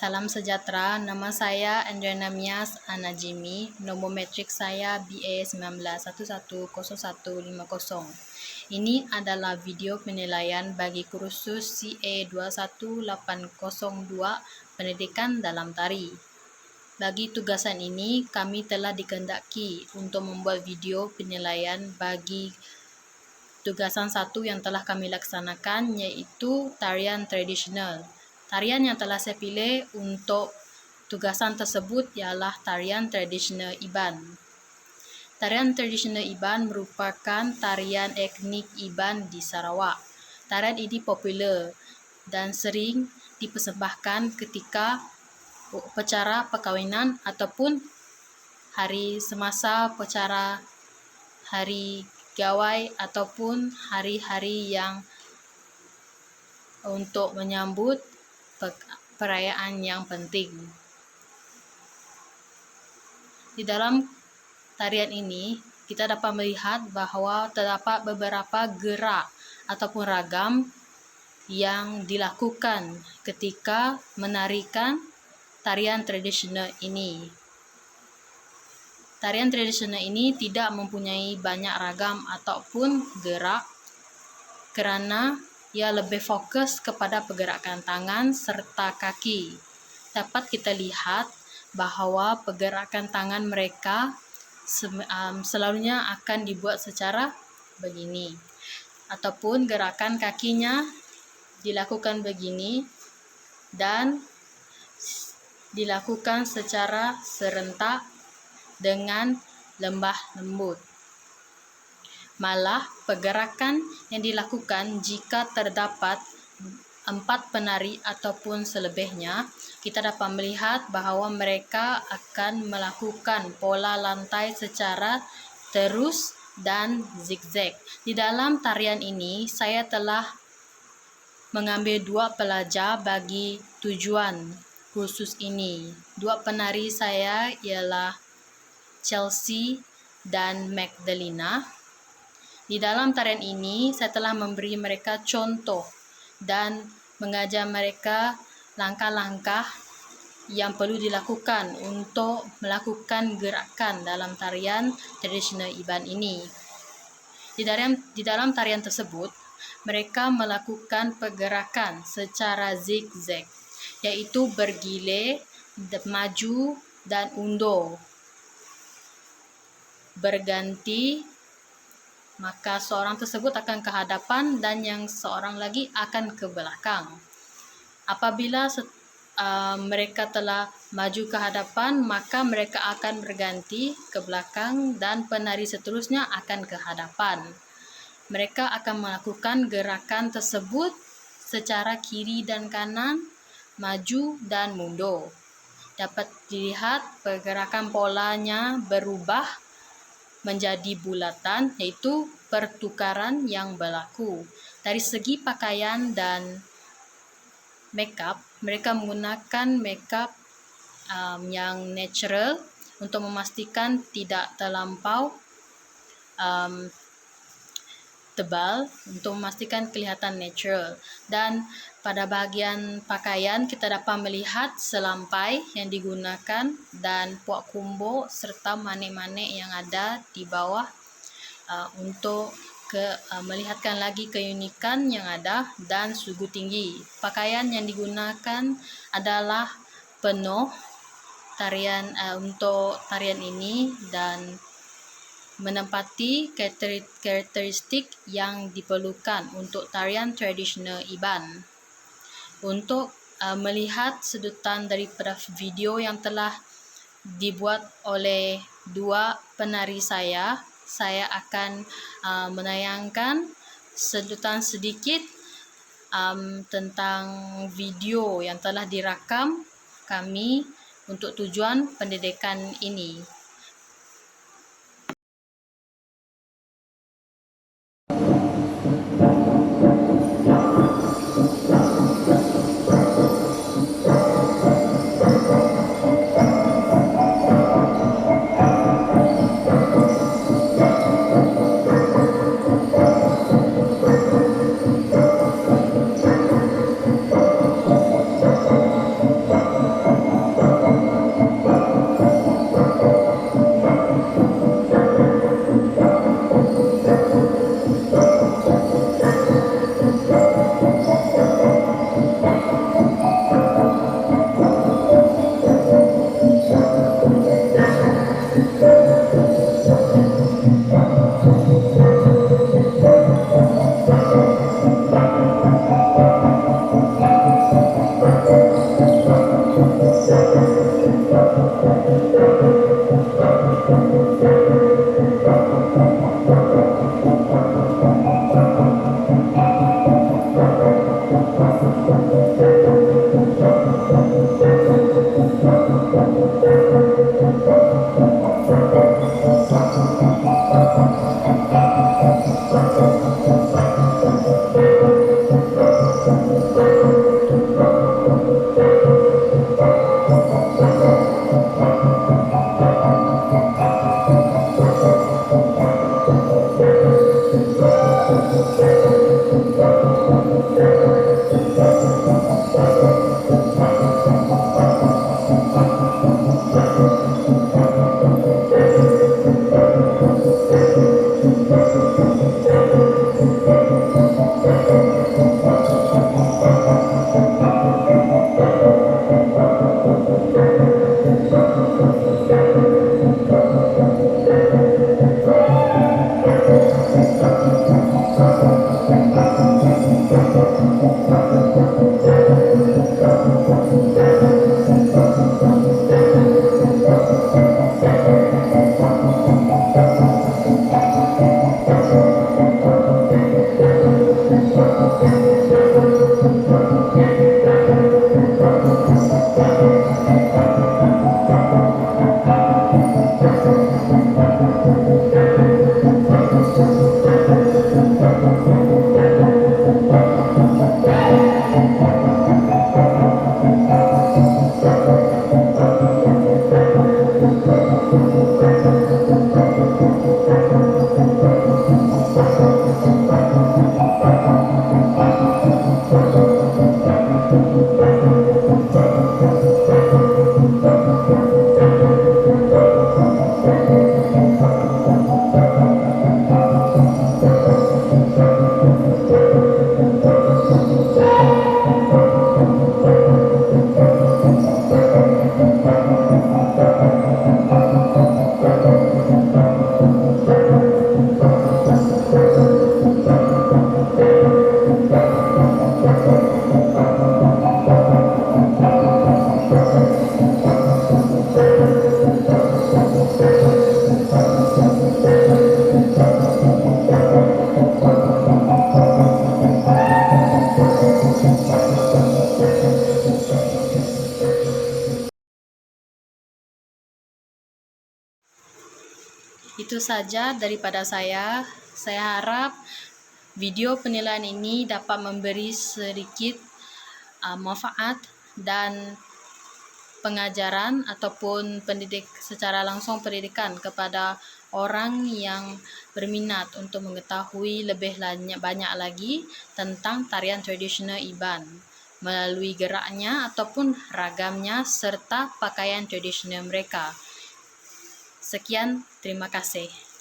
Salam sejahtera, nama saya Andriana Mias Anajimi, nomor metrik saya BA19110150. Ini adalah video penilaian bagi kursus CA21802 Pendidikan dalam Tari. Bagi tugasan ini, kami telah dikehendaki untuk membuat video penilaian bagi tugasan satu yang telah kami laksanakan, iaitu tarian tradisional. Tarian yang telah saya pilih untuk tugasan tersebut ialah tarian tradisional Iban. Tarian tradisional Iban merupakan tarian etnik Iban di Sarawak. Tarian ini popular dan sering dipersembahkan ketika upacara perkahwinan ataupun hari semasa upacara hari gawai ataupun hari-hari yang untuk menyambut perayaan yang penting. Di dalam tarian ini, kita dapat melihat bahawa terdapat beberapa gerak ataupun ragam yang dilakukan ketika menarikan tarian tradisional ini. Tarian tradisional ini tidak mempunyai banyak ragam ataupun gerak kerana ia lebih fokus kepada pergerakan tangan serta kaki. Dapat kita lihat bahawa pergerakan tangan mereka selalunya akan dibuat secara begini, ataupun gerakan kakinya dilakukan begini dan dilakukan secara serentak dengan lembah lembut. Malah pergerakan yang dilakukan jika terdapat 4 penari ataupun selebihnya, kita dapat melihat bahawa mereka akan melakukan pola lantai secara terus dan zigzag. Di dalam tarian ini, saya telah mengambil 2 pelajar bagi tujuan kursus ini. 2 penari saya ialah Chelsea dan Magdalena. Di dalam tarian ini, saya telah memberi mereka contoh dan mengajar mereka langkah-langkah yang perlu dilakukan untuk melakukan gerakan dalam tarian tradisional Iban ini. Di dalam tarian tersebut, mereka melakukan pergerakan secara zigzag, iaitu bergilir, maju dan undur, berganti. Maka seorang tersebut akan ke hadapan dan yang seorang lagi akan ke belakang. Apabila mereka telah maju ke hadapan, maka mereka akan berganti ke belakang dan penari seterusnya akan ke hadapan. Mereka akan melakukan gerakan tersebut secara kiri dan kanan, maju dan mundur. Dapat dilihat pergerakan polanya berubah menjadi bulatan, iaitu pertukaran yang berlaku. Dari segi pakaian dan makeup, mereka menggunakan makeup yang natural untuk memastikan tidak terlampau tebal, untuk memastikan kelihatan natural. Dan pada bahagian pakaian kita dapat melihat selampai yang digunakan dan puak kumbuk serta manik-manik yang ada di bawah untuk melihatkan lagi keunikan yang ada dan sugu tinggi. Pakaian yang digunakan adalah penuh tarian untuk tarian ini dan menempati karakteristik yang diperlukan untuk tarian tradisional Iban. Untuk melihat sedutan daripada video yang telah dibuat oleh 2 penari saya akan menayangkan sedutan sedikit tentang video yang telah dirakam kami untuk tujuan pendidikan ini. Itu saja daripada saya. Saya harap video penilaian ini dapat memberi sedikit manfaat dan pengajaran ataupun secara langsung pendidikan kepada orang yang berminat untuk mengetahui lebih banyak lagi tentang tarian tradisional Iban melalui geraknya ataupun ragamnya serta pakaian tradisional mereka. Sekian, terima kasih.